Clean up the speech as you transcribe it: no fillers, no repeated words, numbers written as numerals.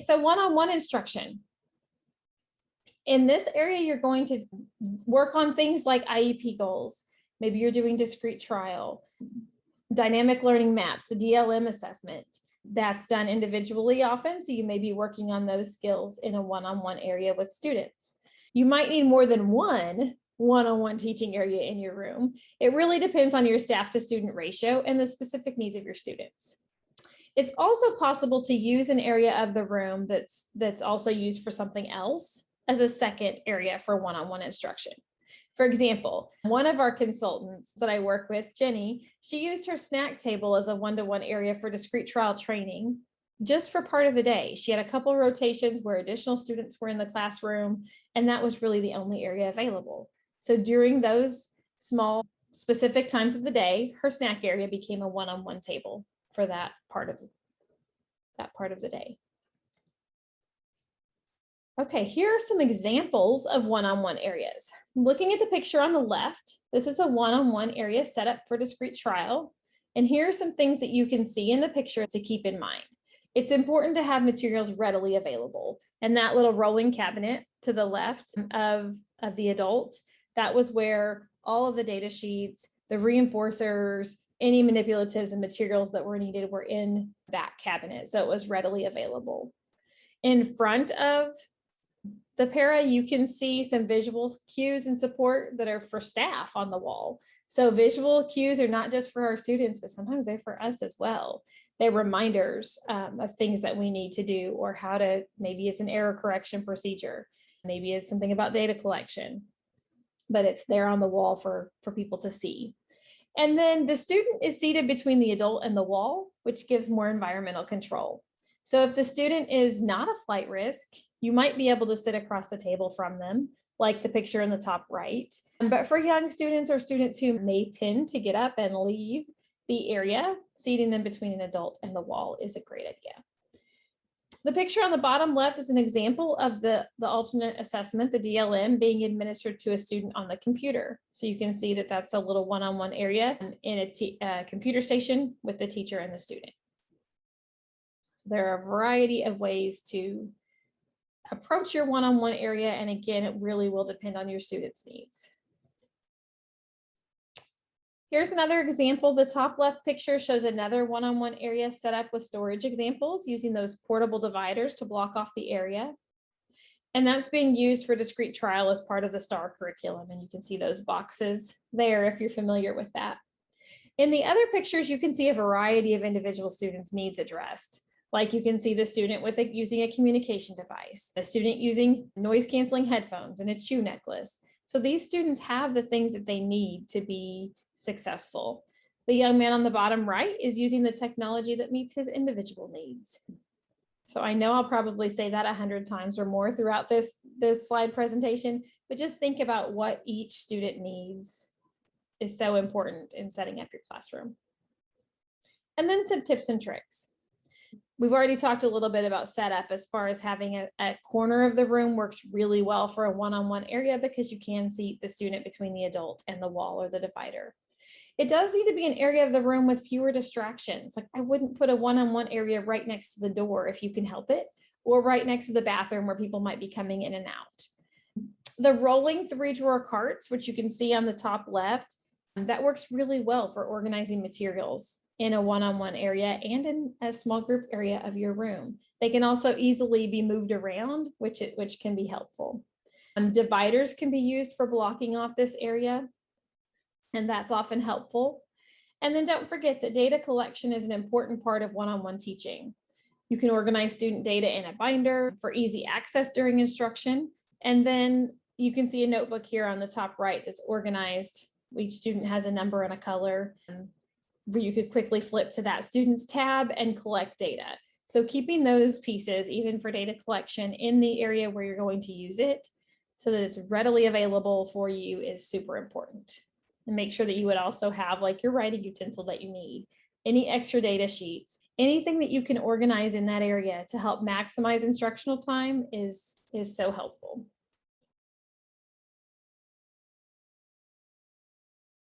so one-on-one instruction. In this area, you're going to work on things like IEP goals. Maybe you're doing discrete trial, dynamic learning maps, the DLM assessment. That's done individually often, so you may be working on those skills in a one-on-one area with students. You might need more than one-on-one teaching area in your room. It really depends on your staff to student ratio and the specific needs of your students. It's also possible to use an area of the room that's also used for something else as a second area for one-on-one instruction. For example, one of our consultants that I work with, Jenny, she used her snack table as a one-to-one area for discrete trial training just for part of the day. She had a couple rotations where additional students were in the classroom, and that was really the only area available. So during those small specific times of the day, her snack area became a one-on-one table for that part of the day. Okay, here are some examples of one-on-one areas. Looking at the picture on the left, this is a one-on-one area set up for discrete trial. And here are some things that you can see in the picture to keep in mind. It's important to have materials readily available. And that little rolling cabinet to the left of the adult, that was where all of the data sheets, the reinforcers, any manipulatives and materials that were needed were in that cabinet. So it was readily available. In front of the para, you can see some visual cues and support that are for staff on the wall. So visual cues are not just for our students, but sometimes they're for us as well. They're reminders of things that we need to do, or how to, maybe it's an error correction procedure. Maybe it's something about data collection, but it's there on the wall for people to see. And then the student is seated between the adult and the wall, which gives more environmental control. So if the student is not a flight risk, you might be able to sit across the table from them, like the picture in the top right. But for young students or students who may tend to get up and leave the area, seating them between an adult and the wall is a great idea. The picture on the bottom left is an example of the alternate assessment, the DLM, being administered to a student on the computer. So you can see that that's a little one-on-one area in a computer station with the teacher and the student. So there are a variety of ways to approach your one-on-one area. And again, it really will depend on your students' needs. Here's another example. The top left picture shows another one-on-one area set up with storage examples using those portable dividers to block off the area. And that's being used for discrete trial as part of the STAR curriculum. And you can see those boxes there if you're familiar with that. In the other pictures, you can see a variety of individual students' needs addressed. Like you can see the student using a communication device, the student using noise canceling headphones and a chew necklace. So these students have the things that they need to be successful. The young man on the bottom right is using the technology that meets his individual needs. So I know I'll probably say that 100 times or more throughout this slide presentation, but just think about what each student needs is so important in setting up your classroom. And then some tips and tricks. We've already talked a little bit about setup as far as having a corner of the room works really well for a one-on-one area because you can seat the student between the adult and the wall or the divider. It does need to be an area of the room with fewer distractions. Like I wouldn't put a one-on-one area right next to the door if you can help it, or right next to the bathroom where people might be coming in and out. The rolling 3-drawer carts, which you can see on the top left, that works really well for organizing materials in a one-on-one area and in a small group area of your room. They can also easily be moved around, which can be helpful. Dividers can be used for blocking off this area, and that's often helpful. And then don't forget that data collection is an important part of one-on-one teaching. You can organize student data in a binder for easy access during instruction. And then you can see a notebook here on the top right that's organized. Each student has a number and a color, where you could quickly flip to that student's tab and collect data. So keeping those pieces, even for data collection, in the area where you're going to use it so that it's readily available for you is super important. And make sure that you would also have like your writing utensil that you need, any extra data sheets, anything that you can organize in that area to help maximize instructional time is so helpful.